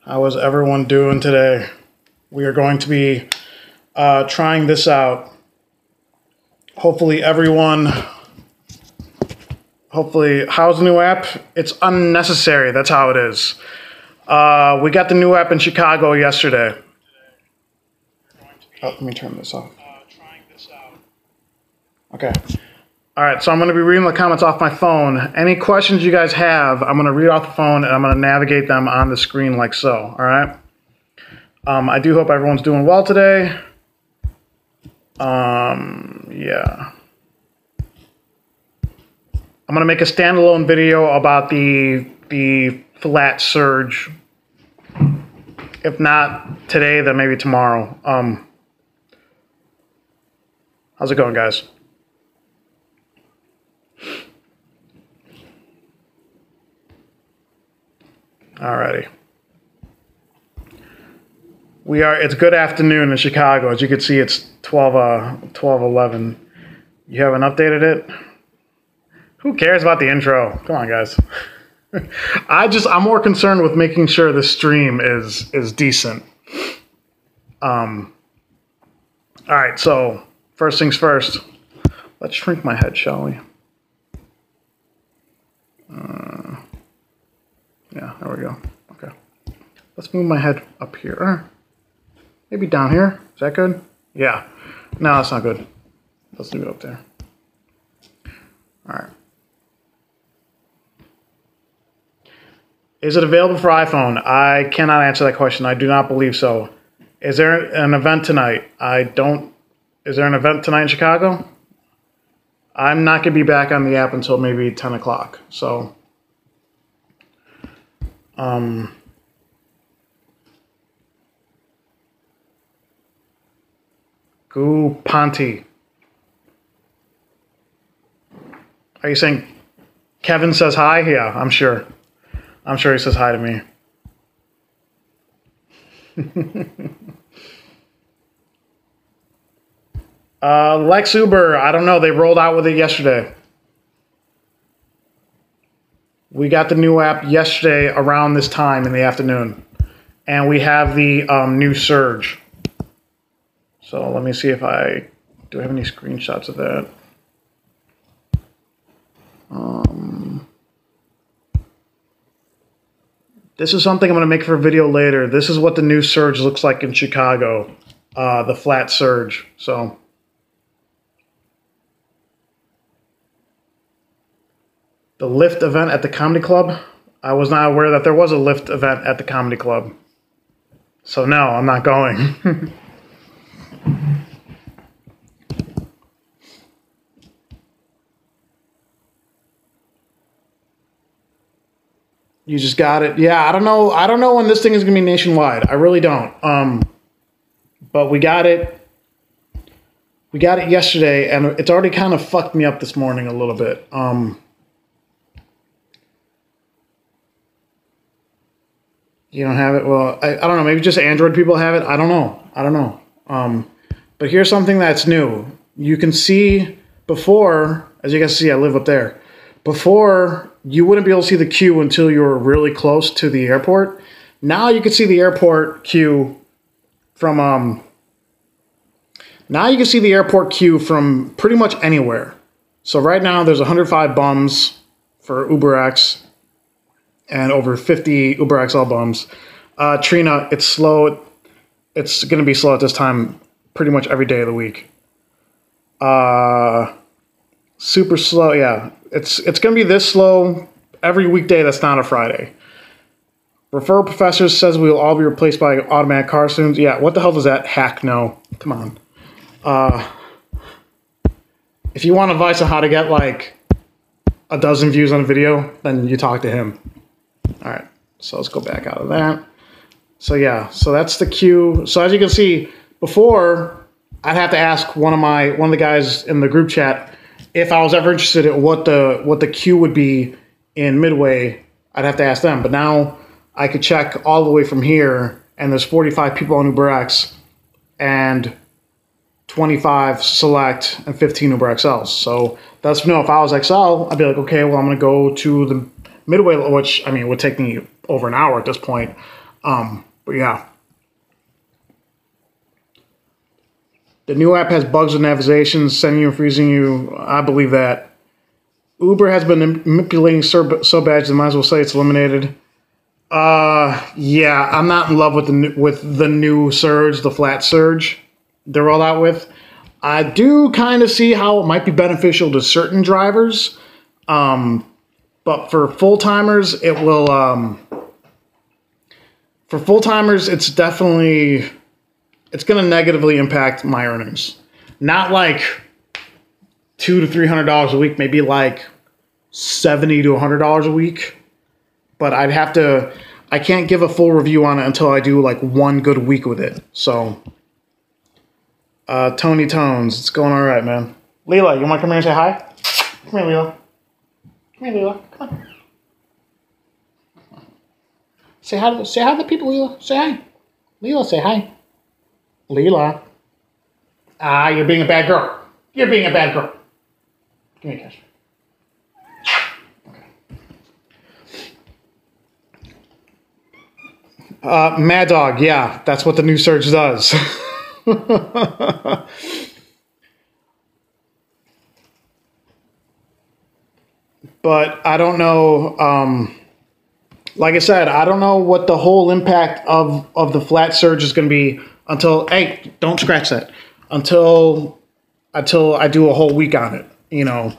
How is everyone doing today? We are going to be trying this out. Hopefully, how's the new app? It's unnecessary. That's how it is. We got the new app in Chicago yesterday. Oh, let me turn this off. Okay. All right, so I'm going to be reading the comments off my phone. Any questions you guys have, I'm going to read off the phone, and I'm going to navigate them on the screen like so, all right? I do hope everyone's doing well today. Yeah. I'm going to make a standalone video about the flat surge. If not today, then maybe tomorrow. How's it going, guys? Alrighty. It's good afternoon in Chicago. As you can see, it's 12:11. You haven't updated it? Who cares about the intro? Come on, guys. I'm more concerned with making sure the stream is decent. All right, so first things first. Let's shrink my head, shall we? Yeah, there we go. Okay. Let's move my head up here. Maybe down here. Is that good? Yeah. No, that's not good. Let's leave it up there. All right. Is it available for iPhone? I cannot answer that question. I do not believe so. Is there an event tonight? Is there an event tonight in Chicago? I'm not going to be back on the app until maybe 10 o'clock. So, Goo Ponty. Are you saying Kevin says hi? Yeah, I'm sure. I'm sure he says hi to me. Lex Uber, I don't know. They rolled out with it yesterday. We got the new app yesterday around this time in the afternoon. And we have the new surge. So let me see if do I have any screenshots of that? This is something I'm going to make for a video later. This is what the new surge looks like in Chicago. The flat surge. So the Lyft event at the Comedy Club. I was not aware that there was a Lyft event at the Comedy Club. So no, I'm not going. You just got it. Yeah, I don't know. I don't know when this thing is going to be nationwide. I really don't. But we got it. We got it yesterday, and it's already kind of fucked me up this morning a little bit. You don't have it? Well, I don't know. Maybe just Android people have it. I don't know. But here's something that's new. You can see before, as you guys see, I live up there. Before, you wouldn't be able to see the queue until you were really close to the airport. Now you can see the airport queue from pretty much anywhere. So right now there's 105 bums for UberX and over 50 UberXL bums. Trina, it's slow. It's going to be slow at this time pretty much every day of the week. Super slow, yeah. It's going to be this slow every weekday that's not a Friday. Referral Professor says we will all be replaced by automatic car soon. Yeah, what the hell does that hack know? Come on. If you want advice on how to get like a dozen views on a video, then you talk to him. All right, so let's go back out of that. So yeah, so that's the queue. So as you can see, before I'd have to ask one of the guys in the group chat if I was ever interested in what the queue would be in Midway. I'd have to ask them. But now I could check all the way from here, and there's 45 people on UberX, and 25 Select, and 15 UberXLs. So that's if I was XL, I'd be like, okay, well I'm gonna go to the Midway, which I mean would take me over an hour at this point. But yeah. The new app has bugs with navigation, sending you and freezing you. I believe that. Uber has been manipulating sub badges. Might as well say it's eliminated. Yeah, I'm not in love with the new surge, the flat surge they're rolled out with. I do kind of see how it might be beneficial to certain drivers, but for full timers, it will. For full timers, it's going to negatively impact my earnings. Not like $200 to $300 a week, maybe like $70 to $100 a week. But I can't give a full review on it until I do like one good week with it. So, Tony Tones, it's going all right, man. Leela, you want to come here and say hi? Come here, Leela. Come here, Leela. Come on. Say hi to the people, Leela. Say hi. Leela, say hi. Leela. Ah, you're being a bad girl. You're being a bad girl. Give me a kiss. Mad Dog, yeah, that's what the new surge does. But I don't know, like I said, I don't know what the whole impact of the flat surge is going to be until, hey, don't scratch that, until I do a whole week on it. You know,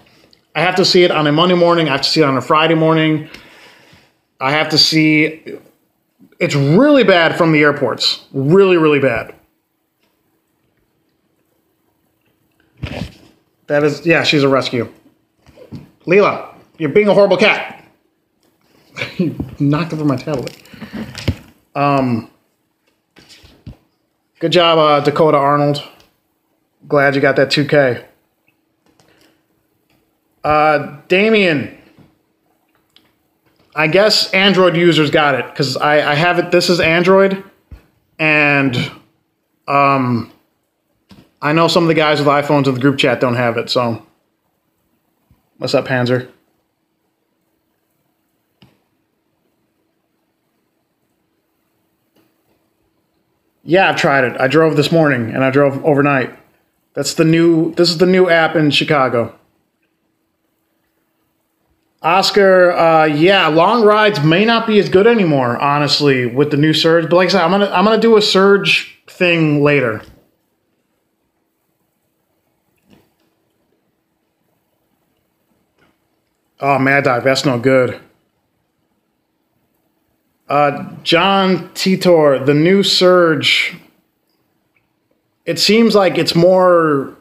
I have to see it on a Monday morning. I have to see it on a Friday morning. I have to see... It's really bad from the airports. Really, really bad. That is, yeah, she's a rescue. Leela, you're being a horrible cat. You knocked over my tablet. Good job, Dakota Arnold. Glad you got that 2K. Damien. I guess Android users got it because I have it. This is Android, and I know some of the guys with iPhones in the group chat don't have it. So, what's up, Panzer? Yeah, I've tried it. I drove this morning and I drove overnight. This is the new app in Chicago. Oscar, yeah, long rides may not be as good anymore, honestly, with the new surge. But like I said, I'm gonna do a surge thing later. Oh, Mad Dog, that's no good. John Titor, the new surge. It seems like it's more.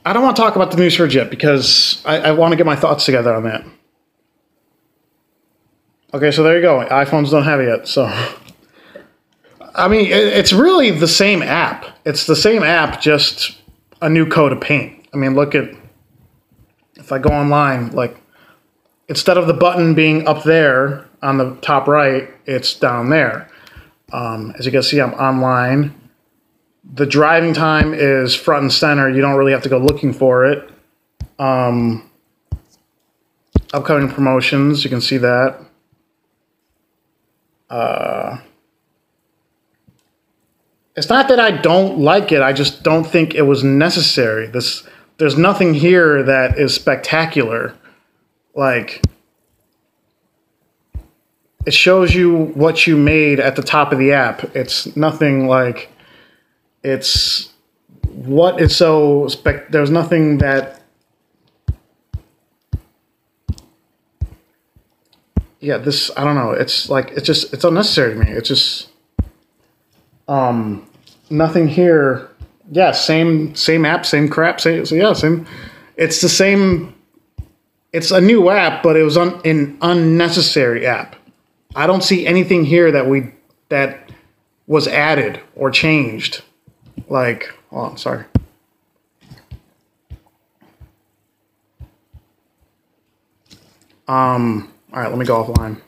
I don't want to talk about the new surge yet because I want to get my thoughts together on that. Okay, so there you go. iPhones don't have it yet. So, I mean, it's really the same app. It's the same app, just a new coat of paint. I mean, look at, if I go online, like, instead of the button being up there on the top right, it's down there. As you can see, I'm online. The driving time is front and center. You don't really have to go looking for it. Upcoming promotions, you can see that. It's not that I don't like it. I just don't think it was necessary. There's nothing here that is spectacular. Like, it shows you what you made at the top of the app. It's nothing like... It's what is so there's nothing that, yeah, this, I don't know. It's like, it's unnecessary to me. It's just, nothing here. Yeah. Same app, same crap. So yeah, same. It's the same. It's a new app, but it was an unnecessary app. I don't see anything here that was added or changed. Like, oh, sorry. All right, let me go offline.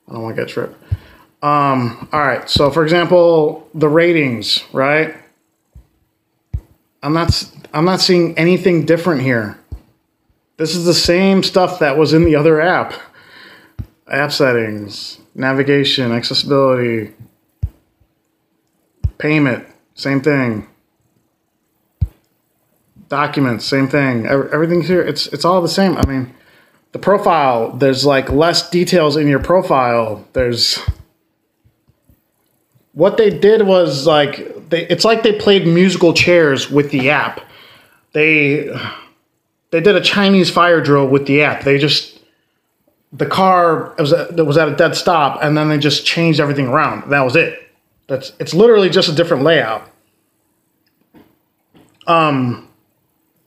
I don't want to get tripped. All right, so for example, the ratings, right? I'm not seeing anything different here. This is the same stuff that was in the other app. App settings, navigation, accessibility, payment, same thing. Documents, same thing. Everything's here. It's all the same. I mean, the profile, there's like less details in your profile. There's what they did was like it's like they played musical chairs with the app. They did a Chinese fire drill with the app. The car was at a dead stop, and then they just changed everything around. That was it. It's literally just a different layout.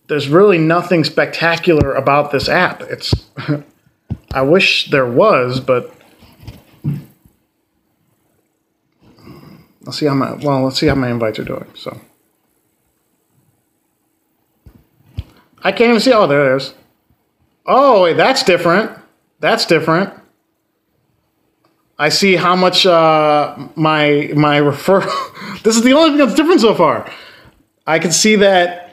There's really nothing spectacular about this app. I wish there was, but let's see how my invites are doing. So I can't even see. Oh, there it is. Oh, wait, that's different. That's different. I see how much my referral. This is the only thing that's different so far. I can see that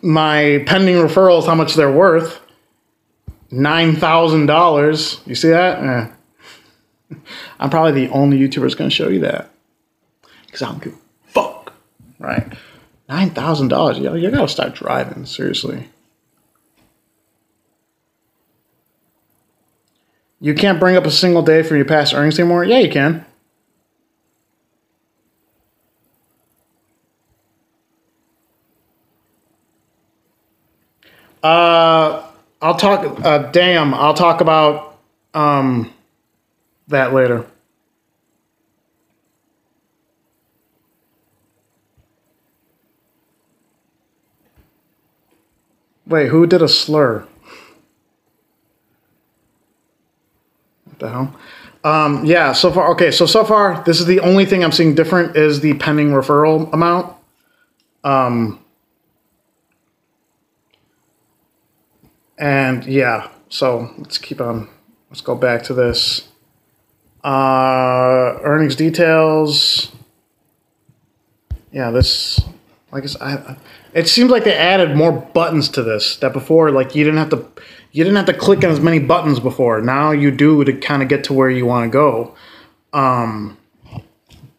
my pending referrals, how much they're worth. $9,000. You see that? I'm probably the only YouTuber that's going to show you that. Because I don't give a fuck. Right? $9,000. Yo, you got to start driving. Seriously. You can't bring up a single day from your past earnings anymore? Yeah, you can. I'll talk. Damn, I'll talk about that later. Wait, who did a slur? What the hell? Yeah. So far, okay. So far, this is the only thing I'm seeing different is the pending referral amount. And yeah, so let's keep on. Let's go back to this. Earnings details. Yeah, this. Like it seems like they added more buttons to this. That before, like you didn't have to click on as many buttons before. Now you do to kind of get to where you want to go.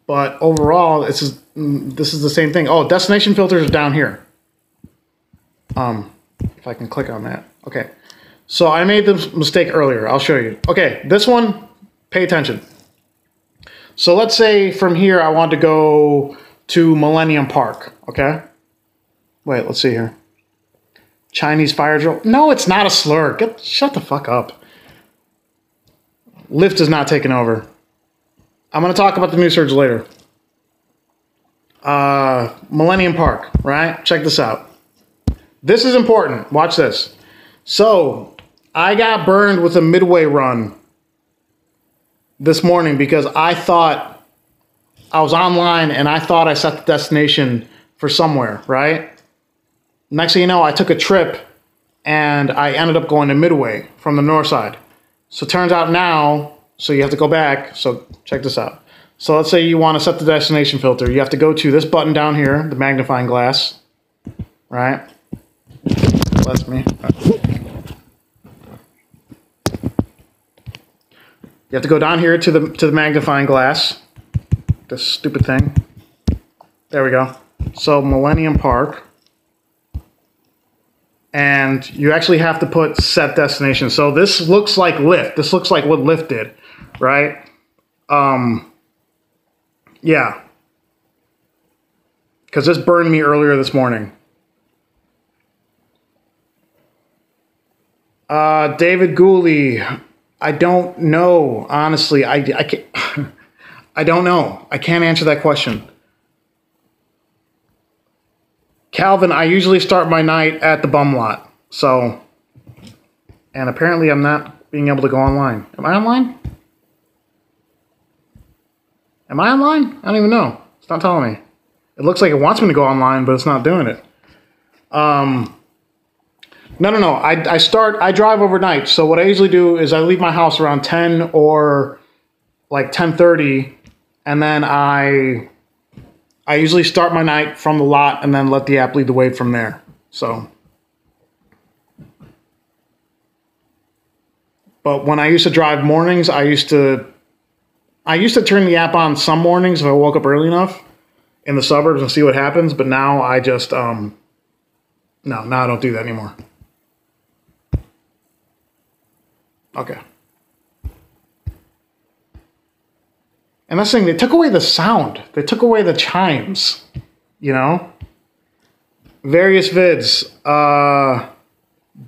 But overall, this is the same thing. Oh, destination filters are down here. If I can click on that. Okay, so I made the mistake earlier. I'll show you. Okay, this one, pay attention. So let's say from here I want to go to Millennium Park, okay? Wait, let's see here. Chinese fire drill. No, it's not a slur. Shut the fuck up. Lyft is not taking over. I'm going to talk about the new surge later. Millennium Park, right? Check this out. This is important. Watch this. So, I got burned with a midway run this morning because I thought I was online and I thought I set the destination for somewhere, right? Next thing you know, I took a trip and I ended up going to Midway from the north side. So it turns out now, so you have to go back. So check this out. So let's say you want to set the destination filter. You have to go to this button down here, the magnifying glass, right? Bless me. You have to go down here to the magnifying glass. This stupid thing. There we go. So Millennium Park. And you actually have to put set destination. So this looks like Lyft. This looks like what Lyft did, right? Yeah. Because this burned me earlier this morning. David Gooley, I don't know. Honestly, I can't, I don't know. I can't answer that question. Calvin, I usually start my night at the bum lot. So, and apparently I'm not being able to go online. Am I online? Am I online? I don't even know. It's not telling me. It looks like it wants me to go online, but it's not doing it. No. I drive overnight. So what I usually do is I leave my house around 10 or like 10:30, and then I usually start my night from the lot and then let the app lead the way from there. So But when I used to drive mornings, I used to turn the app on some mornings if I woke up early enough in the suburbs and see what happens. But now I just no, now I don't do that anymore. Okay. And that's the thing, they took away the sound. They took away the chimes, you know? Various vids.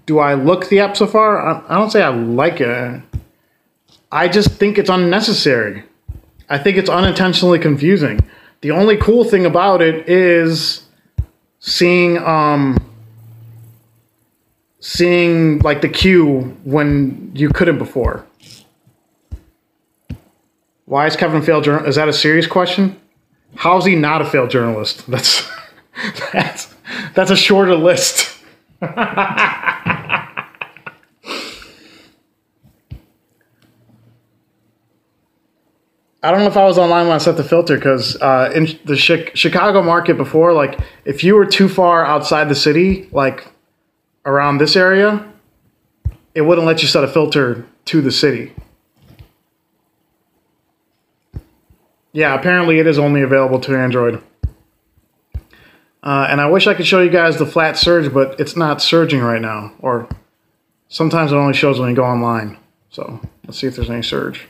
Do I look the app so far? I don't say I like it. I just think it's unnecessary. I think it's unintentionally confusing. The only cool thing about it is seeing like the queue when you couldn't before. Why is Kevin a failed journalist? Is that a serious question? How is he not a failed journalist? That's a shorter list. I don't know if I was online when I set the filter, because in the Chicago market before, like if you were too far outside the city, like around this area, it wouldn't let you set a filter to the city. Yeah, apparently it is only available to Android. And I wish I could show you guys the flat surge, but it's not surging right now. Or sometimes it only shows when you go online. So let's see if there's any surge.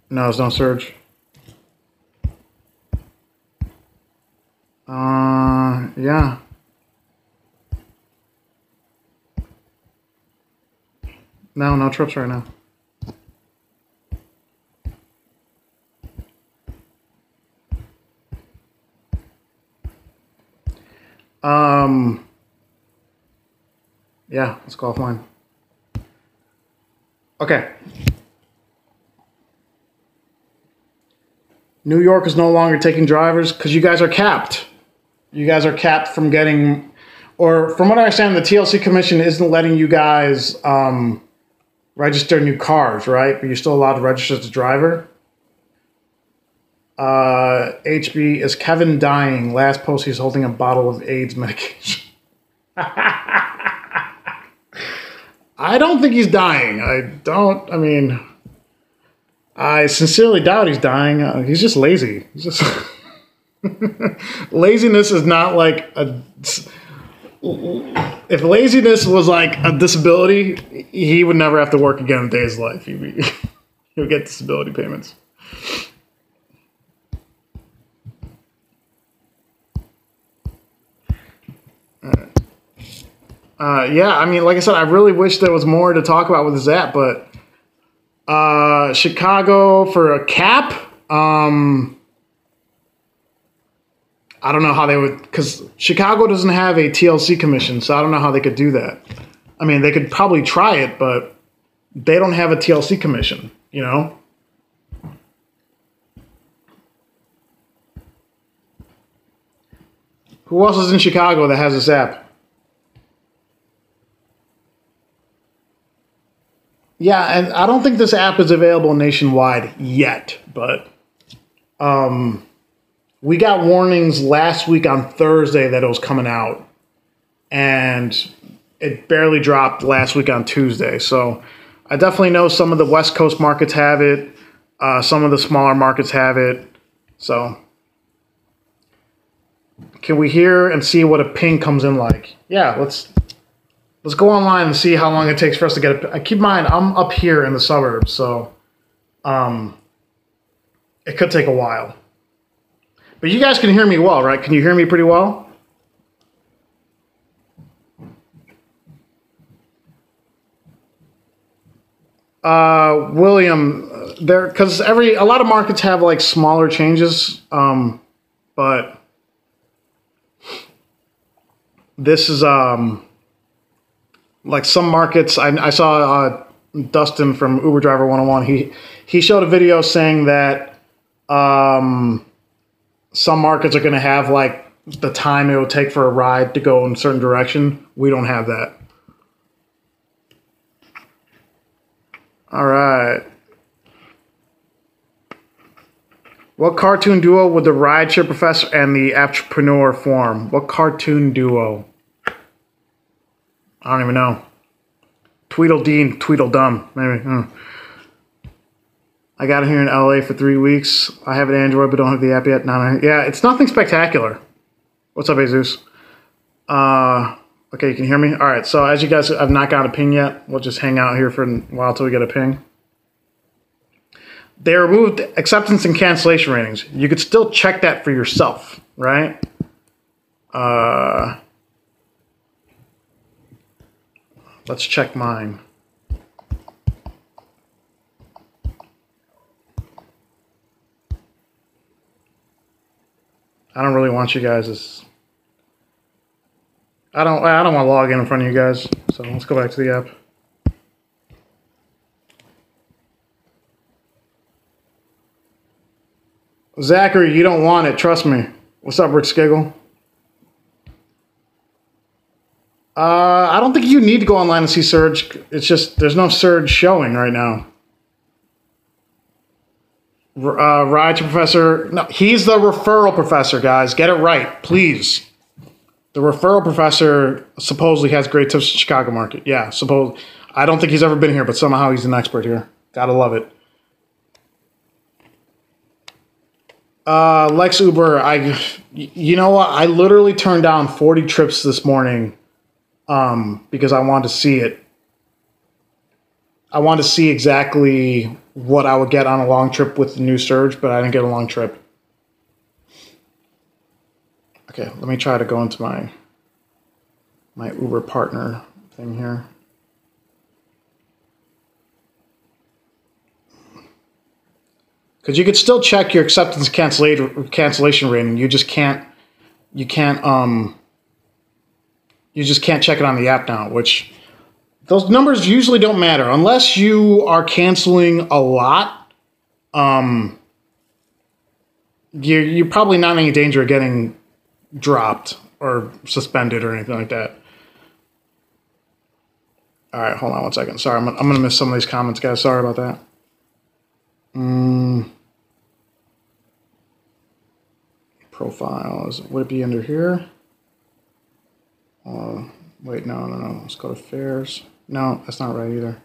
No, there's no surge. Yeah. No trips right now. Yeah, let's go offline. Okay. New York is no longer taking drivers because you guys are capped. You guys are capped from getting, or from what I understand, the TLC Commission isn't letting you guys register new cars, right? But you're still allowed to register as a driver. HB, is Kevin dying? Last post, he's holding a bottle of AIDS medication. I don't think he's dying. I sincerely doubt he's dying. He's just lazy. He's just laziness is not like a. If laziness was like a disability, he would never have to work again in a day's life. He would get disability payments. Yeah, I mean, like I said, I really wish there was more to talk about with this app, but Chicago for a cap, I don't know how they would, because Chicago doesn't have a TLC commission, so I don't know how they could do that. I mean, they could probably try it, but they don't have a TLC commission, you know? Who else is in Chicago that has this app? Yeah, and I don't think this app is available nationwide yet, but we got warnings last week on Thursday that it was coming out, and it barely dropped last week on Tuesday. So I definitely know some of the West Coast markets have it. Some of the smaller markets have it. So can we hear and see what a ping comes in like? Yeah, let's go online and see how long it takes for us to get it. Keep in mind, I'm up here in the suburbs, so it could take a while. But you guys can hear me well, right? Can you hear me pretty well? William, because a lot of markets have like smaller changes, but this is like some markets. I saw Dustin from Uber Driver 101. He showed a video saying that some markets are going to have like the time it will take for a ride to go in a certain direction. We don't have that. All right. What cartoon duo would the rideshare professor and the entrepreneur form? What cartoon duo? I don't even know. Tweedledee and Tweedledum, maybe. I got here in LA for 3 weeks. I have an Android, but don't have the app yet. Yeah, it's nothing spectacular. What's up, Jesus? Okay, you can hear me? All right, so as you guys have not got a ping yet, we'll just hang out here for a while till we get a ping. They removed acceptance and cancellation ratings. You could still check that for yourself, right? Let's check mine. I don't really want you guys' I don't want to log in front of you guys. So let's go back to the app. Zachary, you don't want it, trust me. What's up, Rick Skiggle? I don't think you need to go online and see Surge. It's just there's no Surge showing right now. Ride to Professor. No, he's the referral professor, guys. Get it right, please. The referral professor supposedly has great tips in the Chicago market. Yeah, I don't think he's ever been here, but somehow he's an expert here. Gotta love it. Lex Uber, you know what? I literally turned down 40 trips this morning because I wanted to see it. I wanted to see exactly what I would get on a long trip with the new Surge, but I didn't get a long trip. Okay, let me try to go into my Uber partner thing here. Because you could still check your acceptance cancellation rating. You just can't check it on the app now, which those numbers usually don't matter unless you are canceling a lot. You're probably not in any danger of getting dropped or suspended or anything like that. All right, hold on one second. Sorry, I'm gonna miss some of these comments, guys. Sorry about that. Profiles. Would it be under here? Wait, no. Let's go to fares. No, that's not right either.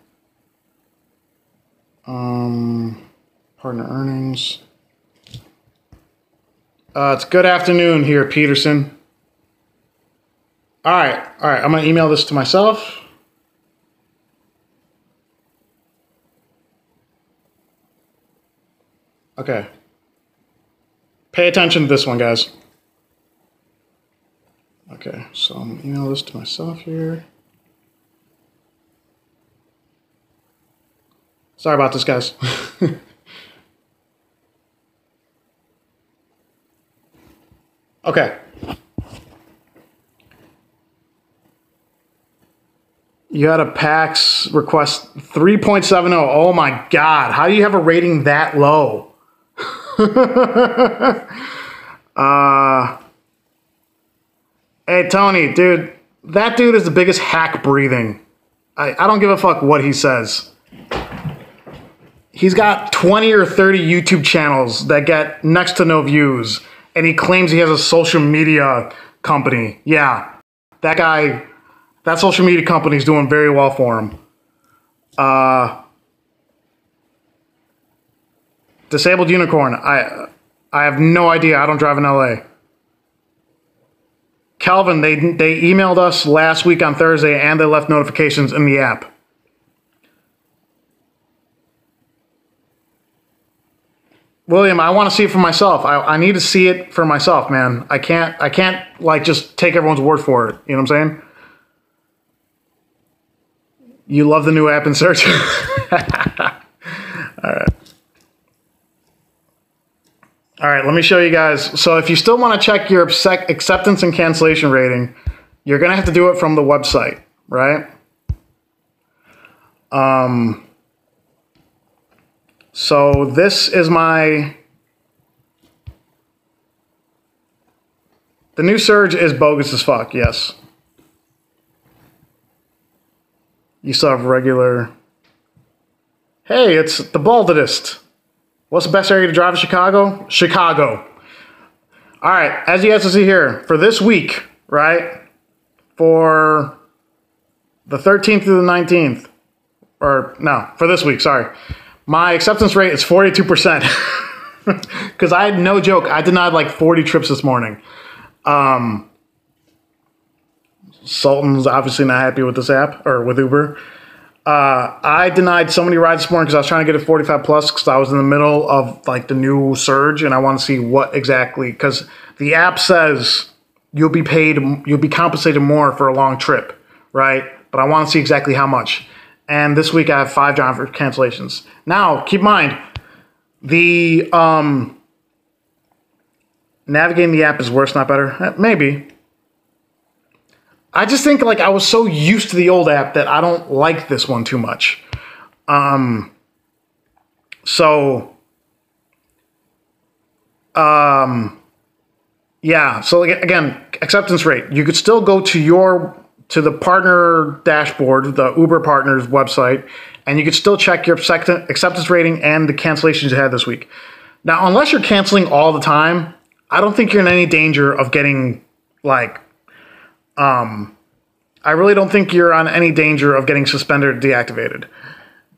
Partner earnings. It's good afternoon here, Peterson. All right. I'm gonna email this to myself. Okay. Pay attention to this one, guys. Okay, so I'm gonna email this to myself here. Sorry about this, guys. Okay. You had a PAX request 3.70. Oh my God. How do you have a rating that low? Hey, Tony, dude. That dude is the biggest hack breathing. I don't give a fuck what he says. He's got 20 or 30 YouTube channels that get next to no views. And he claims he has a social media company. Yeah, that guy, that social media company is doing very well for him. Disabled Unicorn, I have no idea. I don't drive in LA. Calvin, they emailed us last week on Thursday and they left notifications in the app. William, I want to see it for myself. I need to see it for myself, man. I can't like just take everyone's word for it. You know what I'm saying? You love the new app in search? All right. All right, let me show you guys. So if you still want to check your acceptance and cancellation rating, you're going to have to do it from the website, right? So this is the new Surge is bogus as fuck, yes. You still have regular. Hey, it's the baldest. What's the best area to drive in Chicago? Chicago. All right, as you guys can see here, for this week, right? For the 13th through the 19th, or no, for this week, sorry. My acceptance rate is 42%. Because I had no joke, I denied like 40 trips this morning. Sultan's obviously not happy with this app, or with Uber. I denied so many rides this morning because I was trying to get a 45 plus because I was in the middle of like the new surge and I want to see what exactly, because the app says you'll be compensated more for a long trip, right? But I want to see exactly how much. And this week I have 5 driver cancellations. Now, keep in mind, the navigating the app is worse, not better. Maybe. I just think like I was so used to the old app that I don't like this one too much. Yeah, so again, acceptance rate. You could still go to the partner dashboard, the Uber partners website, and you could still check your acceptance rating and the cancellations you had this week. Now, unless you're canceling all the time, I don't think you're in any danger of getting like I really don't think you're on any danger of getting suspended or deactivated.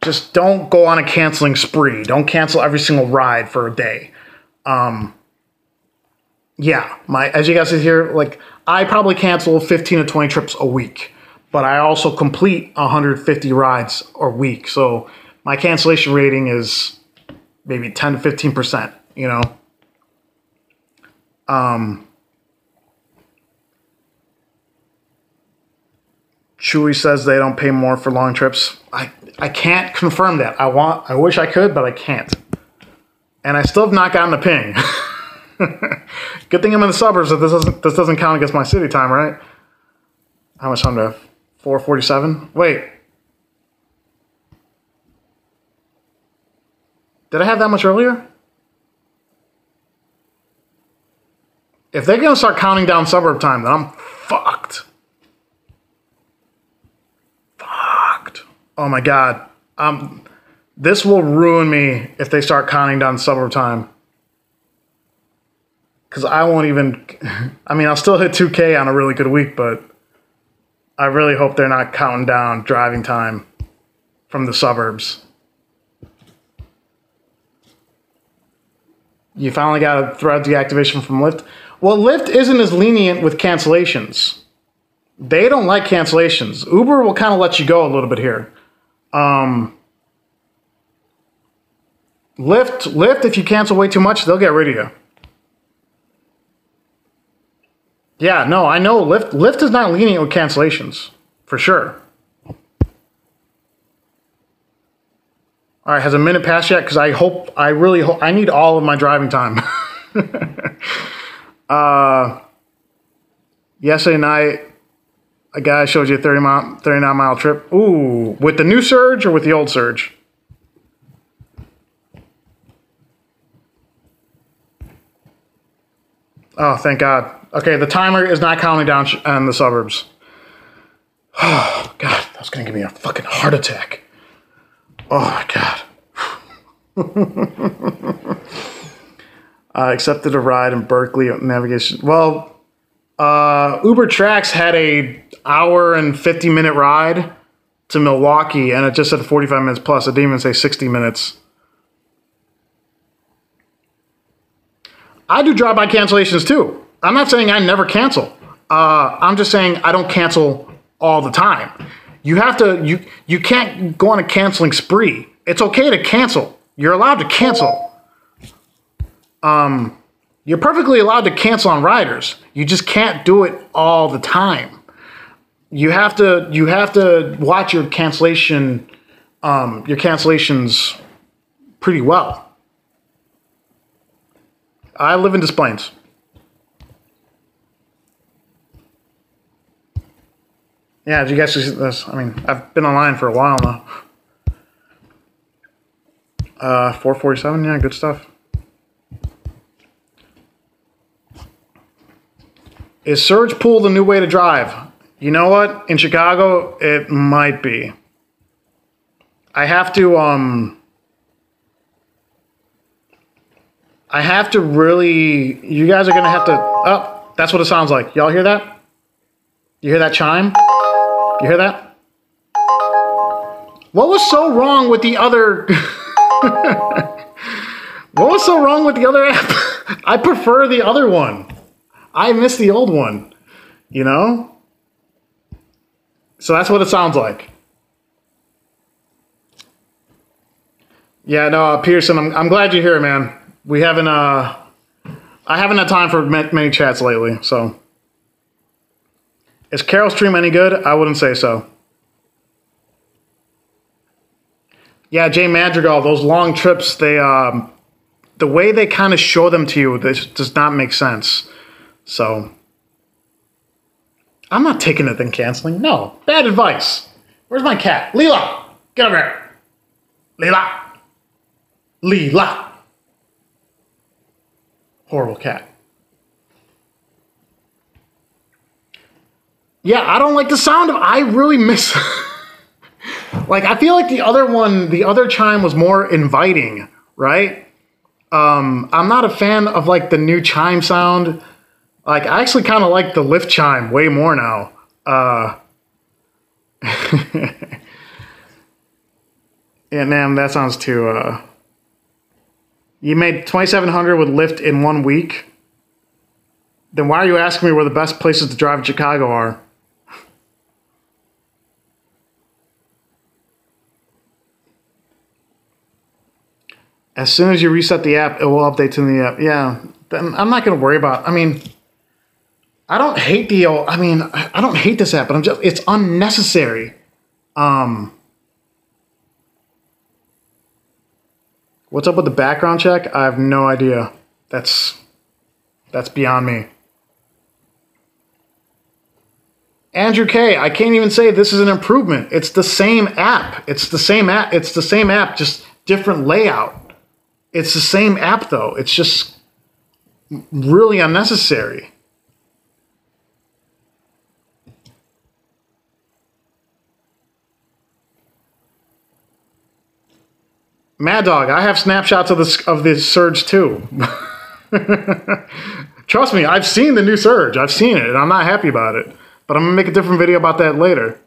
Just don't go on a canceling spree. Don't cancel every single ride for a day. Yeah, as you guys see here, like I probably cancel 15 to 20 trips a week, but I also complete 150 rides a week. So my cancellation rating is maybe 10 to 15%, you know. Chewy says they don't pay more for long trips. I can't confirm that. I wish I could, but I can't. And I still have not gotten a ping. Good thing I'm in the suburbs that this doesn't count against my city time, right? How much time do I have? 4:47? Wait. Did I have that much earlier? If they're going to start counting down suburb time, then I'm fucked. Oh my God. This will ruin me if they start counting down suburb time. Because I won't even... I mean, I'll still hit 2K on a really good week, but I really hope they're not counting down driving time from the suburbs. You finally got a thread deactivation from Lyft? Well, Lyft isn't as lenient with cancellations. They don't like cancellations. Uber will kind of let you go a little bit here. Lyft, if you cancel way too much, they'll get rid of you. Yeah, no, I know Lyft is not lenient with cancellations, for sure. All right, has a minute passed yet? Because I really hope, I need all of my driving time. Yesterday night, a guy showed you a 39 mile trip. Ooh, with the new surge or with the old surge? Oh, thank God. Okay, the timer is not counting down on the suburbs. Oh, God, that's going to give me a fucking heart attack. Oh, my God. Accepted a ride in Berkeley navigation. Well, Uber Trax had a hour and 50-minute ride to Milwaukee, and it just said 45 minutes plus. It didn't even say 60 minutes. I do drive-by cancellations too. I'm not saying I never cancel. I'm just saying I don't cancel all the time. You have to. You can't go on a canceling spree. It's okay to cancel. You're allowed to cancel. You're perfectly allowed to cancel on riders. You just can't do it all the time. You have to watch your cancellations pretty well. I live in Des Plaines. Yeah, did you guys see this? I mean, I've been online for a while now. 447, yeah, good stuff. Is surge pool the new way to drive? You know what? In Chicago, it might be. I have to really, you guys are going to have to, oh, that's what it sounds like. Y'all hear that? You hear that chime? You hear that? What was so wrong with the other... What was so wrong with the other app? I prefer the other one. I miss the old one, you know? So that's what it sounds like. Yeah, no, Peterson, I'm glad you're here, man. We haven't, I haven't had time for many chats lately, so. Is Carol's stream any good? I wouldn't say so. Yeah, Jay Madrigal, those long trips, they, the way they kind of show them to you, this does not make sense. So, I'm not taking it and canceling. No, bad advice. Where's my cat? Leela, get over here. Leela. Leela. Horrible cat. Yeah, I don't like the sound of, I really miss, like, I feel like the other one, the other chime was more inviting, right? I'm not a fan of like the new chime sound. Like I actually kind of like the lift chime way more now. Yeah, man, that sounds too, you made 2,700 with Lyft in 1 week? Then why are you asking me where the best places to drive in Chicago are? As soon as you reset the app, it will update to the app. Yeah, then I'm not going to worry about it. I mean, I don't hate the old, I mean, I don't hate this app, but it's unnecessary. What's up with the background check? I have no idea. That's beyond me. Andrew K, I can't even say this is an improvement. It's the same app. It's the same app. It's the same app, just different layout. It's the same app, though. It's just really unnecessary. Mad Dog, I have snapshots of this Surge, too. Trust me, I've seen the new Surge. I've seen it, and I'm not happy about it. But I'm going to make a different video about that later.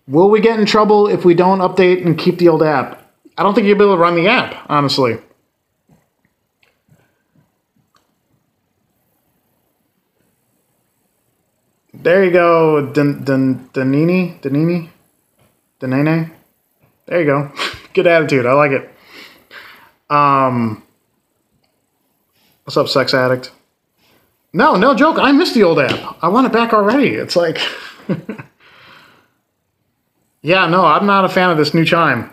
Will we get in trouble if we don't update and keep the old app? I don't think you'll be able to run the app, honestly. There you go, Danini? Danene? There you go. Good attitude, I like it. What's up, sex addict? No joke, I missed the old app. I want it back already. It's like... Yeah, no, I'm not a fan of this new chime.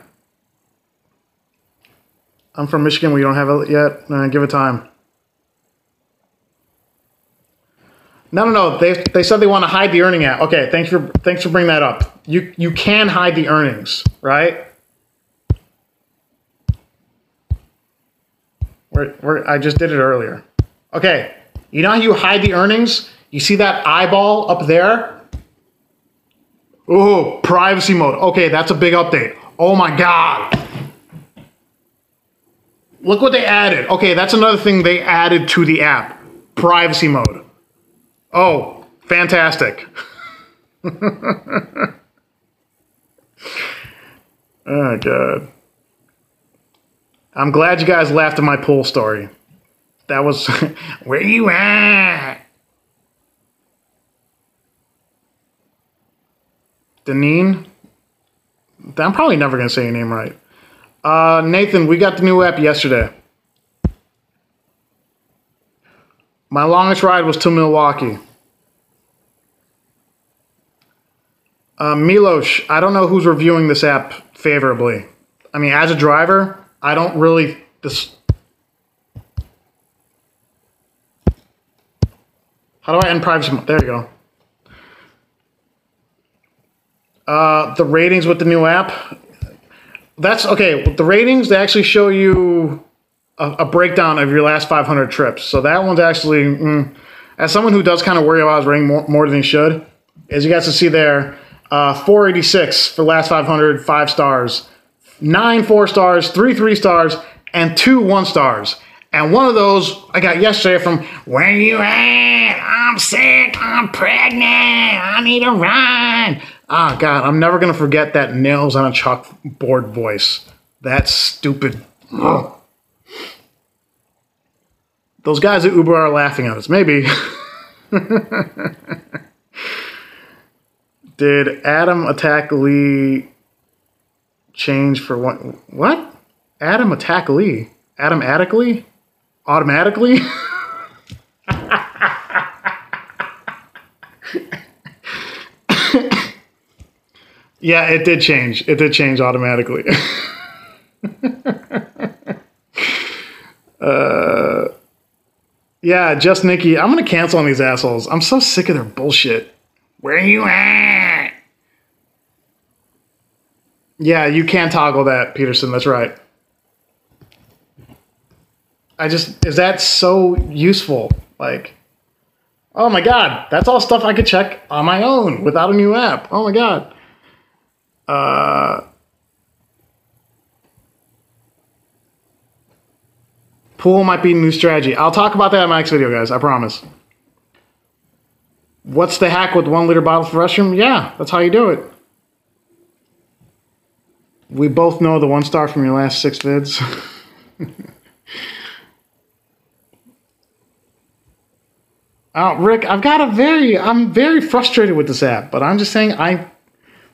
I'm from Michigan. We don't have it yet. Give it time. No. They said they want to hide the earning app. Okay, thanks for bringing that up. You can hide the earnings, right? I just did it earlier. Okay, you know how you hide the earnings? You see that eyeball up there? Oh, privacy mode. Okay, that's a big update. Oh my God. Look what they added. Okay, that's another thing they added to the app. Privacy mode. Oh, fantastic. Oh, God. I'm glad you guys laughed at my pool story. That was... Where you at? Deneen? I'm probably never going to say your name right. Nathan, we got the new app yesterday. My longest ride was to Milwaukee. Milos, I don't know who's reviewing this app favorably. I mean, as a driver, I don't really... How do I end privacy mode? There you go. The ratings with the new app. That's okay. With the ratings, they actually show you a breakdown of your last 500 trips. So that one's actually, as someone who does kind of worry about his rating more than he should, as you guys can see there, 486 for last 500, 5 stars, 9 4 stars, 3 3 stars, and 2 1 stars. And one of those I got yesterday from, where you at? I'm sick, I'm pregnant, I need a ride. Ah, God, I'm never going to forget that nails on a chalkboard voice. That's stupid. Ugh. Those guys at Uber are laughing at us. Maybe. Did Adam attack Lee change for what? What? Adam attack Lee? Adam Attically? Automatically? Yeah, it did change. It did change automatically. Yeah, just Nikki. I'm going to cancel on these assholes. I'm so sick of their bullshit. Where you at? Yeah, you can toggle that, Peterson. That's right. Is that so useful? Like, oh my God, that's all stuff I could check on my own without a new app. Oh my God. Pool might be a new strategy. I'll talk about that in my next video, guys. I promise. What's the hack with 1 liter bottle for restroom? Yeah, that's how you do it. We both know the 1 star from your last 6 vids. Rick, I'm very frustrated with this app, but I'm just saying,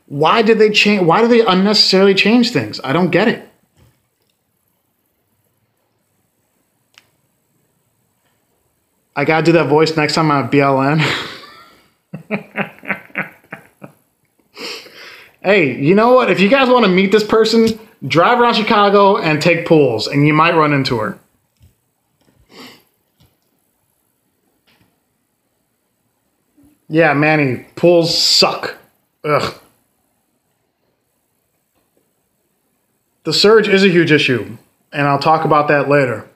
why did they change? Why do they unnecessarily change things? I don't get it. I gotta do that voice next time I'm at BLN. Hey, you know what? If you guys want to meet this person, drive around Chicago and take pools, and you might run into her. Yeah, Manny, pools suck. Ugh. The surge is a huge issue, and I'll talk about that later.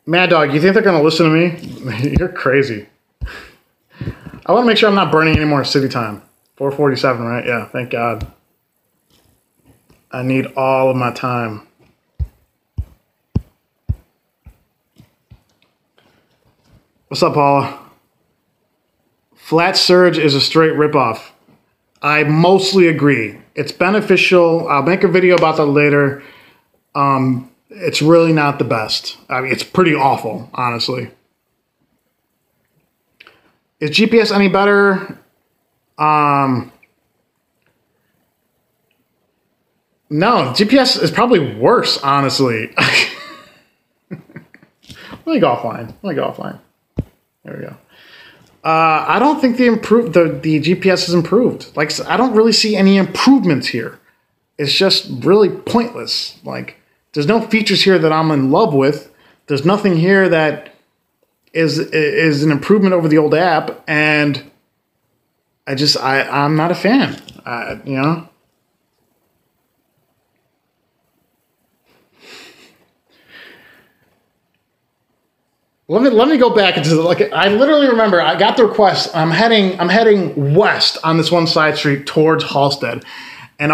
Mad Dog, you think they're going to listen to me? You're crazy. I want to make sure I'm not burning any more city time. 4:47, right? Yeah, thank God. I need all of my time. What's up, Paula? Flat surge is a straight ripoff. I mostly agree. It's beneficial. I'll make a video about that later. It's really not the best. I mean, it's pretty awful, honestly. Is GPS any better? No, GPS is probably worse, honestly. Let me go offline. There we go. I don't think the GPS is improved. Like, I don't really see any improvements here. It's just really pointless. Like, there's no features here that I'm in love with. There's nothing here that is an improvement over the old app, and I'm not a fan. You know. Let me go back into I literally remember I got the request. I'm heading west on this one side street towards Halstead, and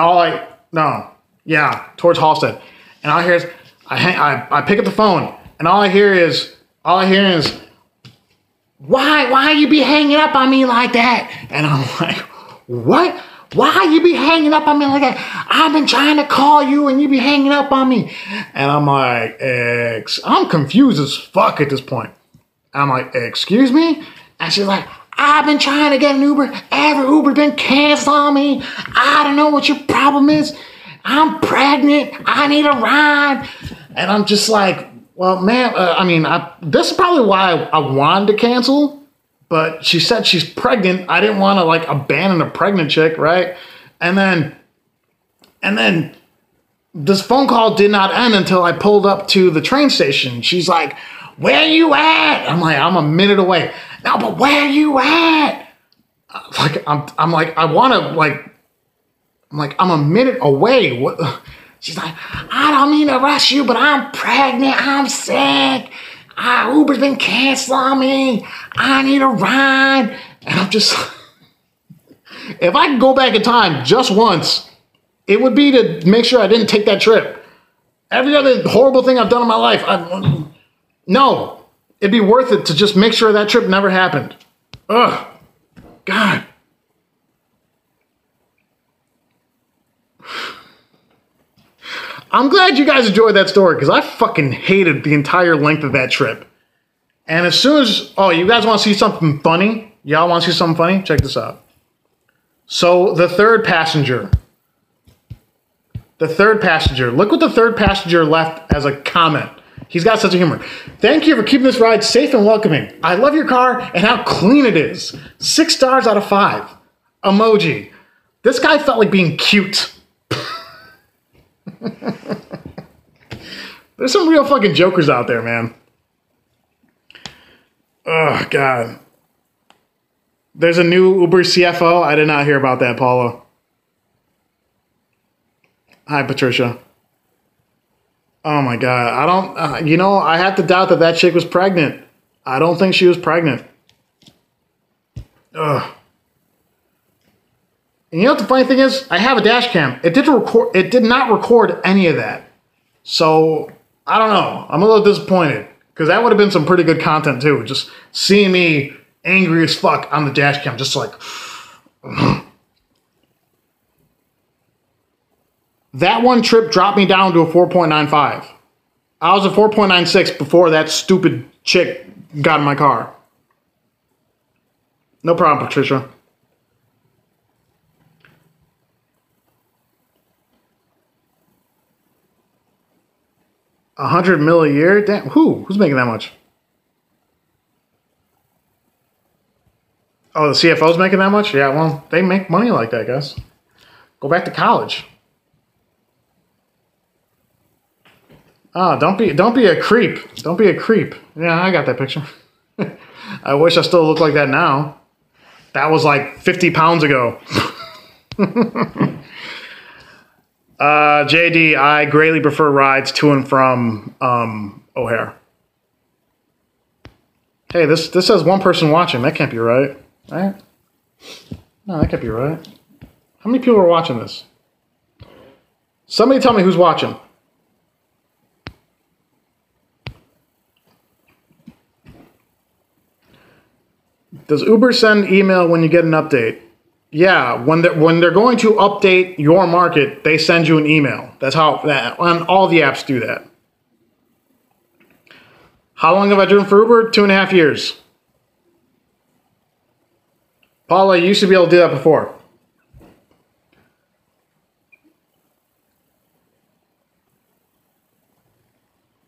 towards Halstead, and all I hear is I pick up the phone, and all I hear is why you be hanging up on me like that? And I'm like, what? Why you be hanging up on me like that? I've been trying to call you and you be hanging up on me. And I'm like, I'm confused as fuck at this point. I'm like, excuse me? And she's like, I've been trying to get an Uber. Every Uber been canceled on me. I don't know what your problem is. I'm pregnant. I need a ride. And I'm just like, well, man, this is probably why I wanted to cancel. But she said she's pregnant. I didn't want to abandon a pregnant chick, right? And then this phone call did not end until I pulled up to the train station. She's like, "Where you at?" I'm like, "I'm a minute away." "No, but where you at?" I'm a minute away. What? She's like, "I don't mean to rush you, but I'm pregnant. I'm sick. Uber's been canceled on me. I need a ride." And I'm just, if I could go back in time just once, it would be to make sure I didn't take that trip. Every other horrible thing I've done in my life, no, it'd be worth it to just make sure that trip never happened. Ugh. God. I'm glad you guys enjoyed that story because I fucking hated the entire length of that trip. And as soon as, oh, you guys want to see something funny? Y'all want to see something funny? Check this out. So the third passenger. Look what the third passenger left as a comment. He's got such a humor. Thank you for keeping this ride safe and welcoming. I love your car and how clean it is. 6 stars out of 5. Emoji. This guy felt like being cute. There's some real fucking jokers out there, man. Oh, God. There's a new Uber CFO. I did not hear about that, Paula. Hi, Patricia. Oh, my God. I don't... you know, I have to doubt that that chick was pregnant. I don't think she was pregnant. Ugh. And you know what the funny thing is? I have a dash cam. It did not record any of that. So, I don't know. I'm a little disappointed. Because that would have been some pretty good content, too. Just seeing me angry as fuck on the dash cam. Just like... That one trip dropped me down to a 4.95. I was a 4.96 before that stupid chick got in my car. No problem, Patricia. $100 million a year? Damn, who's making that much? Oh, the CFO's making that much? Yeah, well, they make money like that, guys. Go back to college. Oh, don't be a creep. Don't be a creep. Yeah, I got that picture. I wish I still looked like that now. That was like 50 pounds ago. JD, I greatly prefer rides to and from O'Hare. Hey, this says one person watching. That can't be right. Right? No, that can't be right. How many people are watching this? Somebody tell me who's watching. Does Uber send email when you get an update? Yeah, when they're going to update your market, they send you an email. That's how on all the apps do that. How long have I driven for Uber? 2.5 years. Paula, you used to be able to do that before.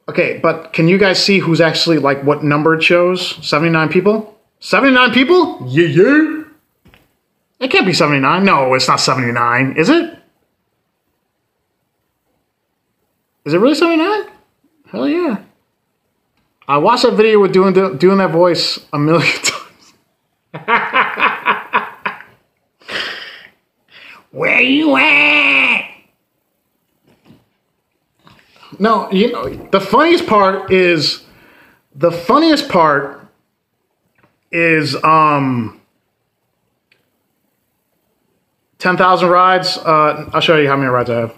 Okay, but can you guys see who's actually, like, what number it shows? 79 people? 79 people? Yeah. It can't be 79. No, it's not 79. Is it? Is it really 79? Hell yeah. I watched that video with doing that voice a million times. Where you at? No, you know, the funniest part is 10,000 rides. I'll show you how many rides I have.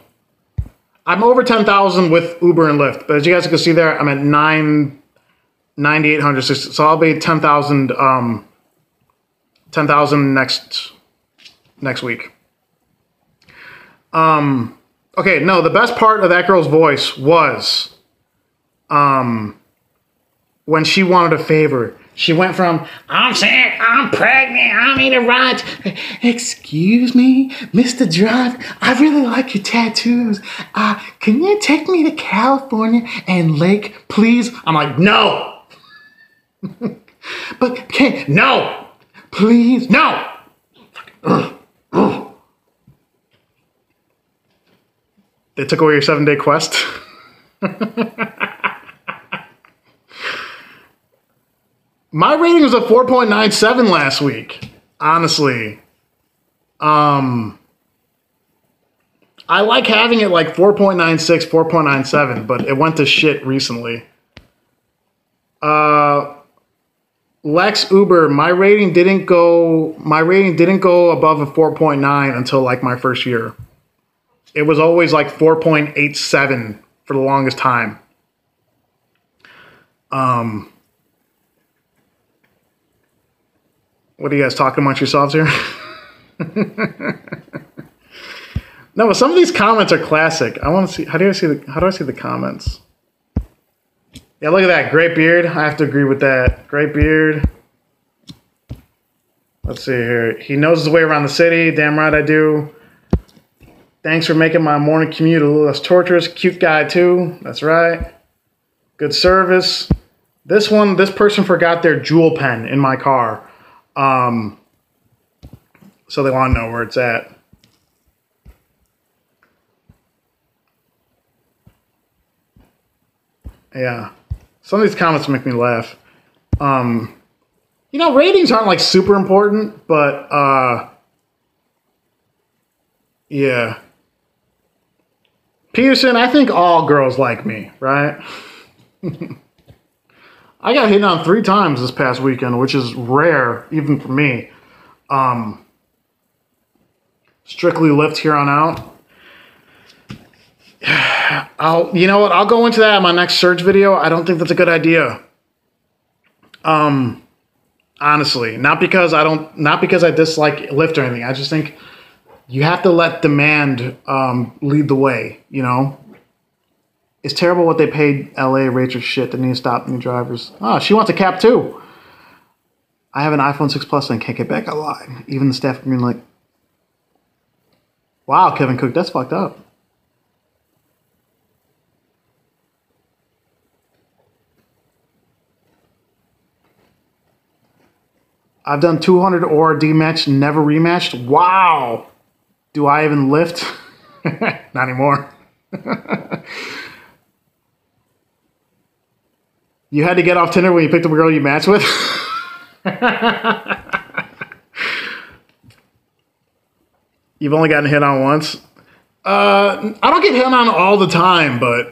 I'm over 10,000 with Uber and Lyft, but as you guys can see there, I'm at 9,800. So I'll be 10,000 next week. Okay, no, the best part of that girl's voice was when she wanted a favor. She went from, I'm sick, I'm pregnant, I need a ride. Excuse me, Mr. Driver, I really like your tattoos. Can you take me to California and Lake, please? I'm like, no. But, no, please, no. They took away your 7-day quest. My rating was a 4.97 last week, honestly. I like having it like 4.96, 4.97, but it went to shit recently. Lex Uber, my rating didn't go above a 4.9 until like my first year. It was always like 4.87 for the longest time. What are you guys talking amongst yourselves here? No, but some of these comments are classic. I want to see. How do I see the comments? Yeah, look at that. Great beard. I have to agree with that. Great beard. Let's see here. He knows his way around the city. Damn right I do. Thanks for making my morning commute a little less torturous. Cute guy too. That's right. Good service. This person forgot their jewel pen in my car. So they want to know where it's at. Yeah. Some of these comments make me laugh. Ratings aren't like super important, but yeah. Peterson, I think all girls like me, right? I got hit on 3 times this past weekend, which is rare even for me. Strictly lift here on out. You know what? I'll go into that in my next search video. I don't think that's a good idea. Honestly, not because I dislike lift or anything. I just think you have to let demand lead the way. You know, it's terrible what they paid LA rates or shit that need to stop new drivers. Oh, she wants a cap too. I have an iPhone 6 Plus and can't get back online. Even the staff are being like, "Wow, Kevin Cook, that's fucked up." I've done 200 or D-match, never rematched. Wow. Do I even lift? Not anymore. You had to get off Tinder when you picked up a girl you matched with? You've only gotten hit on once? I don't get hit on all the time, but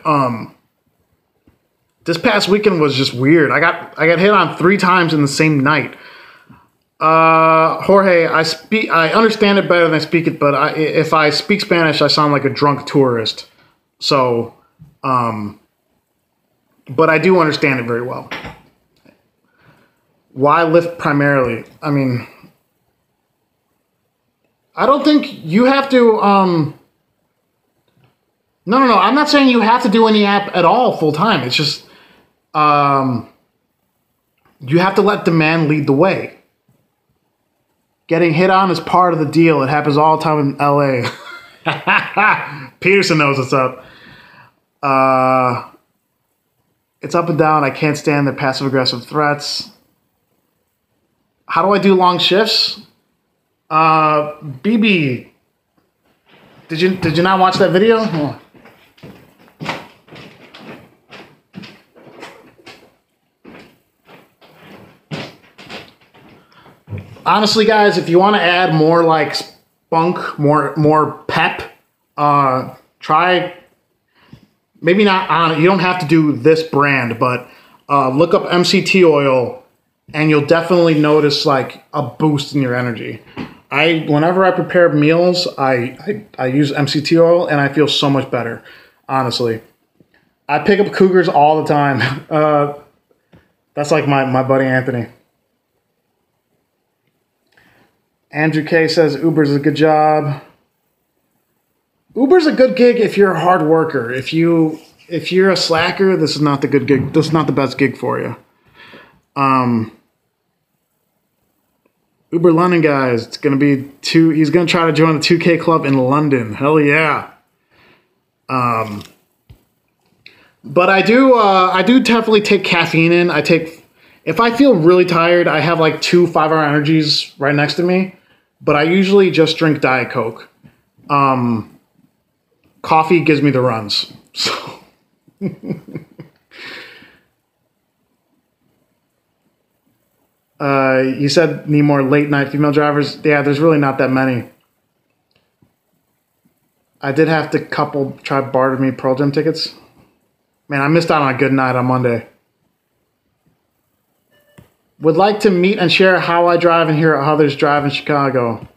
this past weekend was just weird. I got hit on 3 times in the same night. Jorge, I understand it better than I speak it, but if I speak Spanish, I sound like a drunk tourist. So, but I do understand it very well. Why lift primarily? I mean, I don't think you have to, no. I'm not saying you have to do any app at all full time. It's just, you have to let demand lead the way. Getting hit on is part of the deal. It happens all the time in LA. Peterson knows what's up. It's up and down. I can't stand their passive-aggressive threats. How do I do long shifts? BB, did you not watch that video? Oh. Honestly, guys, if you want to add more like spunk, more pep, try, maybe not on, you don't have to do this brand, but look up MCT oil and you'll definitely notice like a boost in your energy. Whenever I prepare meals, I use MCT oil and I feel so much better, honestly. I pick up cougars all the time. That's like my buddy Anthony. Andrew K says Uber's a good job. Uber's a good gig if you're a hard worker. If you're a slacker, this is not the good gig. This is not the best gig for you. Uber London guys, it's gonna be he's gonna try to join the 2K club in London. Hell yeah. But I do definitely take caffeine in. If I feel really tired, I have like 2 5-hour energies right next to me, but I usually just drink Diet Coke. Coffee gives me the runs. So you said need more late night female drivers. Yeah, there's really not that many. I did have to try barter me Pearl Jam tickets. Man, I missed out on a good night on Monday. Would like to meet and share how I drive and hear how others drive in Chicago.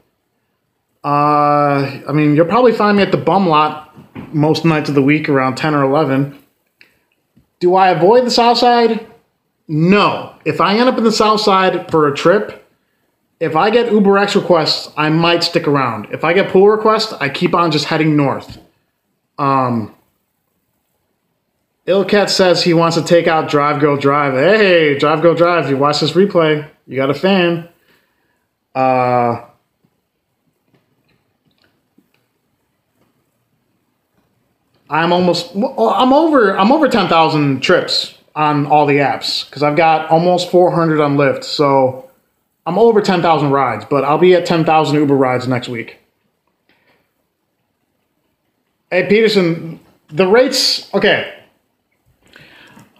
I mean, you'll probably find me at the bum lot most nights of the week around 10 or 11. Do I avoid the South Side? No. If I end up in the South Side for a trip, If I get UberX requests, I might stick around. If I get pull requests, I keep on just heading north. Ilcat says he wants to take out Drive Girl Drive. Hey, Drive Girl Drive, if you watch this replay, you got a fan. I'm over 10,000 trips on all the apps because I've got almost 400 on Lyft. So I'm over 10,000 rides, but I'll be at 10,000 Uber rides next week. Hey, Peterson, the rates, okay.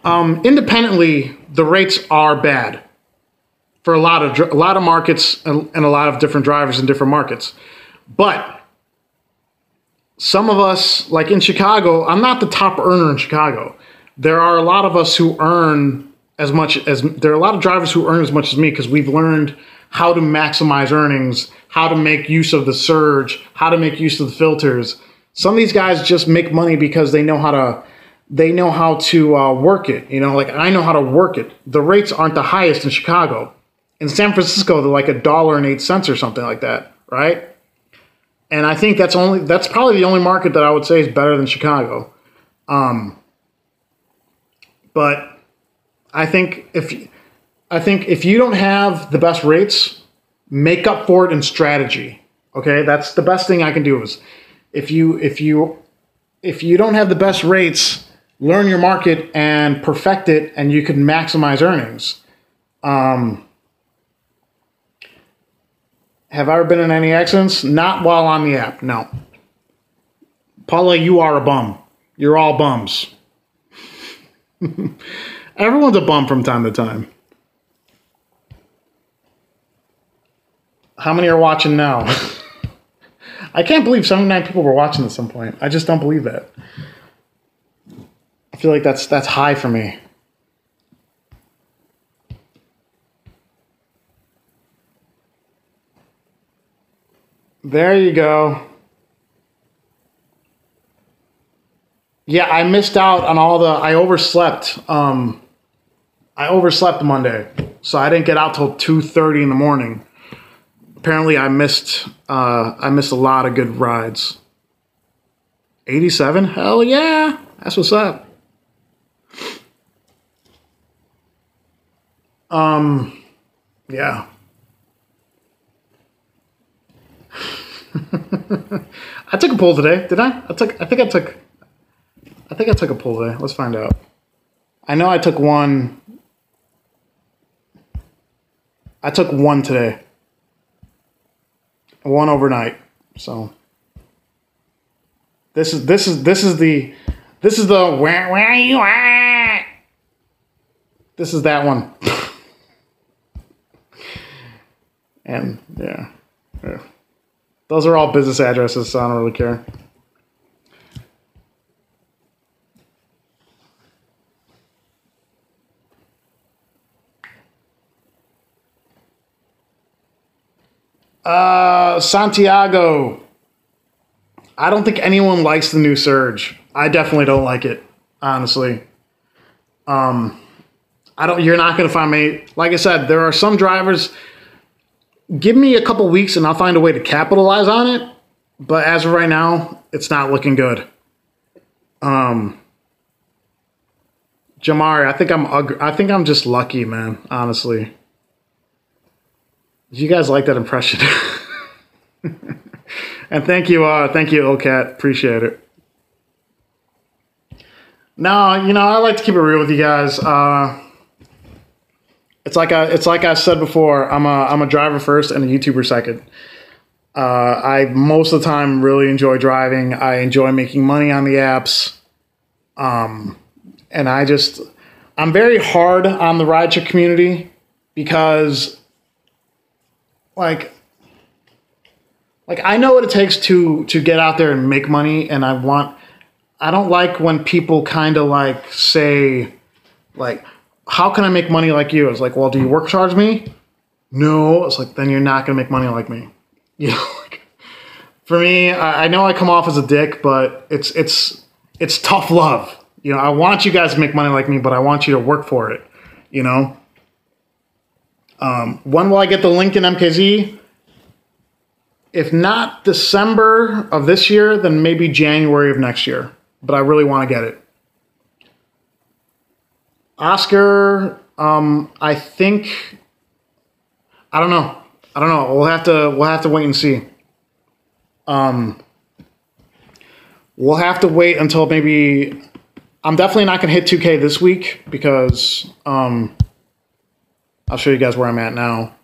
Independently, the rates are bad for a lot of markets and a lot of different drivers in different markets. But some of us, like in Chicago, I'm not the top earner in Chicago. There are a lot of us who earn as much as, there are a lot of drivers who earn as much as me because we've learned how to maximize earnings, how to make use of the surge, how to make use of the filters. Some of these guys just make money because they know how to work it. You know, like I know how to work it. The rates aren't the highest in Chicago. In San Francisco, they're like $1.08 or something like that, right? And I think that's probably the only market that I would say is better than Chicago. But I think if you don't have the best rates, make up for it in strategy. Okay, that's the best thing I can do is if you don't have the best rates, learn your market and perfect it, and you can maximize earnings. Have I ever been in any accidents? Not while on the app, no. Paula, you are a bum. You're all bums. Everyone's a bum from time to time. How many are watching now? I can't believe 79 people were watching at some point. I just don't believe that. I feel like that's high for me. There you go. Yeah, I missed out on all the, I overslept. I overslept Monday, so I didn't get out till 2:30 in the morning. Apparently I missed a lot of good rides. 87? Hell yeah. That's what's up. Yeah. I took a poll today, did I? I think I took a poll today. Let's find out. I know I took one. I took one today. One overnight. So this is the where are you at? This is that one. And yeah. Those are all business addresses, so I don't really care. Santiago. I don't think anyone likes the new Surge. I definitely don't like it, honestly. You're not going to find me. Like I said, there are some drivers. Give me a couple weeks and I'll find a way to capitalize on it. But as of right now, it's not looking good. Jamari, I think I'm just lucky, man, honestly. You guys like that impression. And thank you, Ocat. Appreciate it. No, I like to keep it real with you guys. It's like I said before. I'm a driver first and a YouTuber second. I most of the time really enjoy driving. I enjoy making money on the apps. And I'm very hard on the rideshare community because like I know what it takes to get out there and make money, and I don't like when people kind of like say like, how can I make money like you? It's like, well, do you work charge me? No. It's like, then you're not gonna make money like me. Like, for me, I know I come off as a dick, but it's tough love. I want you guys to make money like me, but I want you to work for it. When will I get the Lincoln MKZ? If not December of this year, then maybe January of next year. But I really want to get it. Oscar, I think, I don't know. We'll have to wait and see. We'll have to wait until maybe. I'm definitely not going to hit 2K this week because I'll show you guys where I'm at now.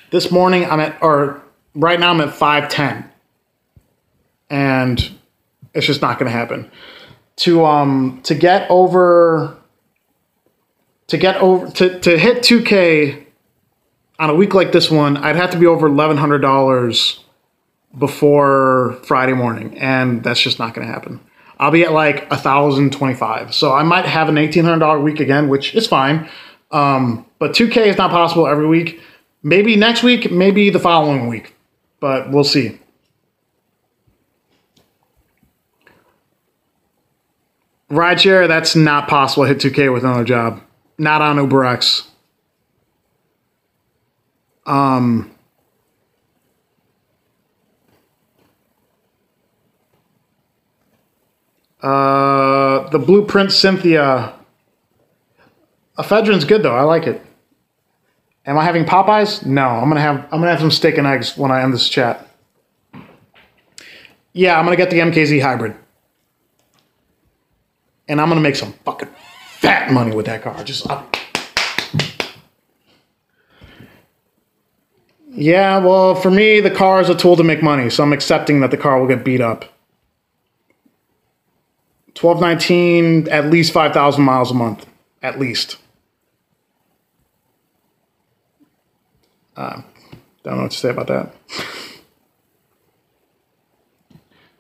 This morning right now I'm at 510, and it's just not going to happen. To hit 2K on a week like this one, I'd have to be over $1,100 before Friday morning, and that's just not going to happen. I'll be at like 1,025, so I might have an $1,800 week again, which is fine. But 2K is not possible every week. Maybe next week, maybe the following week, but we'll see. Rideshare, that's not possible to hit 2K with another job. Not on UberX. The Blueprint Cynthia. Ephedrine's good though. I like it. Am I having Popeyes? No. I'm gonna have some steak and eggs when I end this chat. Yeah, I'm gonna get the MKZ hybrid. And I'm gonna make some fucking fat money with that car. Yeah, well, for me, the car is a tool to make money, so I'm accepting that the car will get beat up. 1219, at least 5,000 miles a month. At least. Don't know what to say about that.